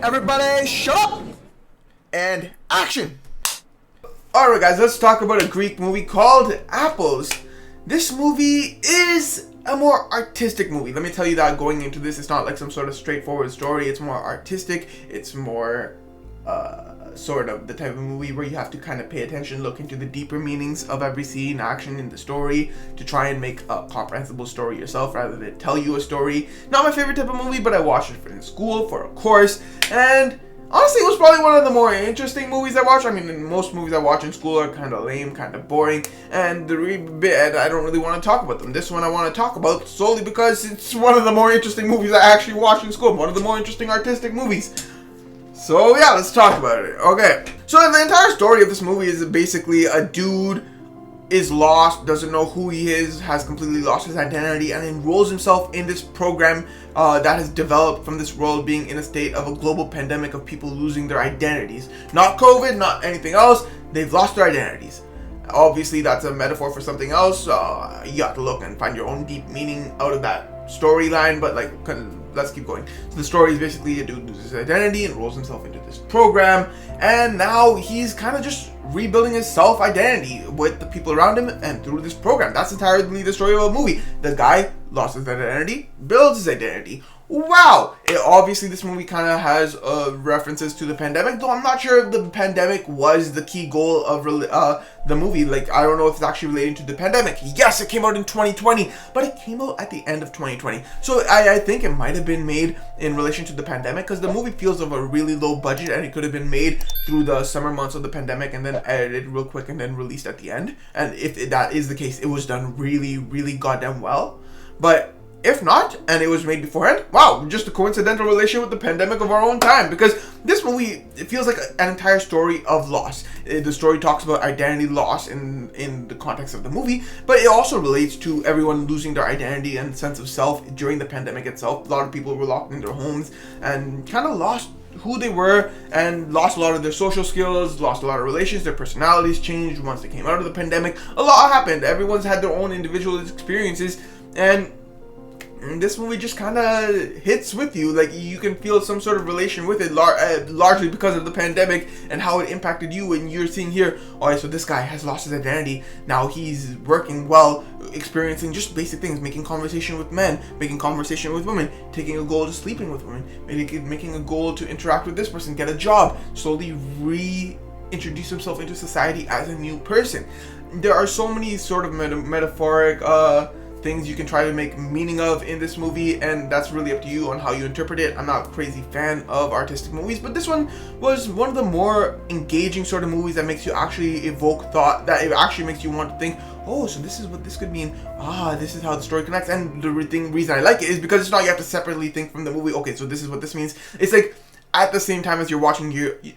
Everybody shut up and action. Alright guys, let's talk about a Greek movie called Apples. This movie is a more artistic movie. Let me tell you that going into this, it's not like some sort of straightforward story. It's more artistic. It's more sort of the type of movie where you have to kind of pay attention, look into the deeper meanings of every scene, action in the story to try and make a comprehensible story yourself rather than tell you a story. Not my favorite type of movie, but I watched it in school for a course, and honestly, it was probably one of the more interesting movies I watched. I mean, most movies I watch in school are kind of lame, kind of boring, and I don't really want to talk about them. This one I want to talk about solely because it's one of the more interesting movies I actually watched in school, one of the more interesting artistic movies. So yeah, let's talk about it. Okay, so the entire story of this movie is basically a dude is lost, doesn't know who he is, has completely lost his identity, and enrolls himself in this program that has developed from this world being in a state of a global pandemic of people losing their identities. Not COVID, not anything else, they've lost their identities. Obviously, that's a metaphor for something else. You have to look and find your own deep meaning out of that storyline, but like, let's keep going. So the story is basically a dude loses his identity, enrolls himself into this program, and now he's kind of just rebuilding his self-identity with the people around him and through this program. That's entirely the story of a movie. The guy lost his identity, builds his identity. Wow! Obviously, this movie kind of has references to the pandemic, though I'm not sure if the pandemic was the key goal of the movie. Like, I don't know if it's actually relating to the pandemic. Yes, it came out in 2020, but it came out at the end of 2020. So I think it might have been made in relation to the pandemic, because the movie feels of a really low budget, and it could have been made through the summer months of the pandemic and then edited real quick and then released at the end. And if that is the case, it was done really, really goddamn well. But if not, and it was made beforehand, wow, just a coincidental relation with the pandemic of our own time, because this movie, it feels like an entire story of loss. The story talks about identity loss in the context of the movie, but it also relates to everyone losing their identity and sense of self during the pandemic itself. A lot of people were locked in their homes and kind of lost who they were and lost a lot of their social skills, lost a lot of relations, their personalities changed once they came out of the pandemic. A lot happened. Everyone's had their own individual experiences, and this movie just kind of hits with you. Like, you can feel some sort of relation with it, largely because of the pandemic and how it impacted you. And you're seeing here, alright, so this guy has lost his identity. Now he's working well, experiencing just basic things, making conversation with men, making conversation with women, taking a goal to sleeping with women, making a goal to interact with this person, get a job, slowly reintroduce himself into society as a new person. There are so many sort of metaphoric things you can try to make meaning of in this movie, and that's really up to you on how you interpret it. I'm not a crazy fan of artistic movies, but this one was one of the more engaging sort of movies that makes you actually evoke thought, that it actually makes you want to think, oh, so this is what this could mean. This is how the story connects. And the reason I like it is because it's not you have to separately think from the movie, okay, so this is what this means. It's like, at the same time as you're watching,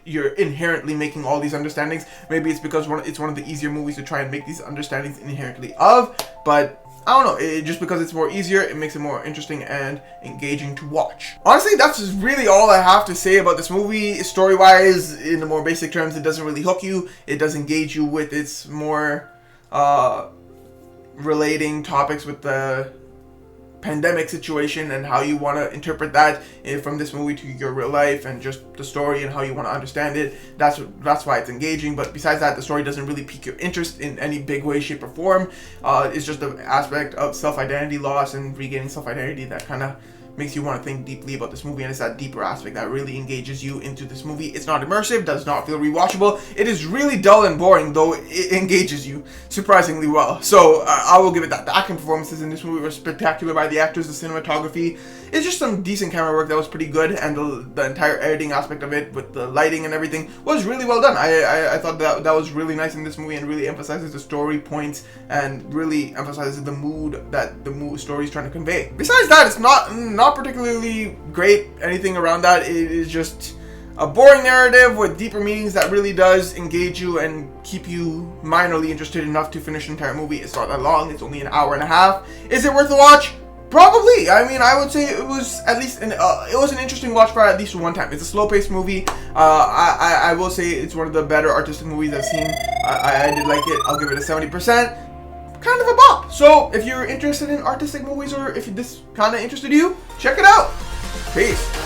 you're inherently making all these understandings. Maybe it's because it's one of the easier movies to try and make these understandings inherently of, but I don't know, just because it's more easier, it makes it more interesting and engaging to watch. Honestly, that's really all I have to say about this movie. Story-wise, in the more basic terms, it doesn't really hook you. It does engage you with its more relating topics with the pandemic situation and how you want to interpret that from this movie to your real life, and just the story and how you want to understand it. That's why it's engaging. But besides that, the story doesn't really pique your interest in any big way, shape, or form. It's just the aspect of self-identity loss and regaining self-identity that kind of makes you want to think deeply about this movie, and it's that deeper aspect that really engages you into this movie. It's not immersive, does not feel rewatchable. It is really dull and boring, though it engages you surprisingly well. So I will give it that. The acting performances in this movie were spectacular by the actors. The cinematography, it's just some decent camera work that was pretty good, and the entire editing aspect of it with the lighting and everything was really well done. I thought that was really nice in this movie, and really emphasizes the story points and really emphasizes the mood that the story is trying to convey. Besides that, it's not particularly great, anything around that. It is just a boring narrative with deeper meanings that really does engage you and keep you minorly interested enough to finish the entire movie. It's not that long, it's only an hour and a half. Is it worth a watch? Probably. I mean, I would say it was at least it was an interesting watch for at least one time. It's a slow-paced movie. I will say it's one of the better artistic movies I've seen. I did like it. I'll give it a 70%. Kind of a bop. So if you're interested in artistic movies, or if this kind of interested you, check it out. Peace.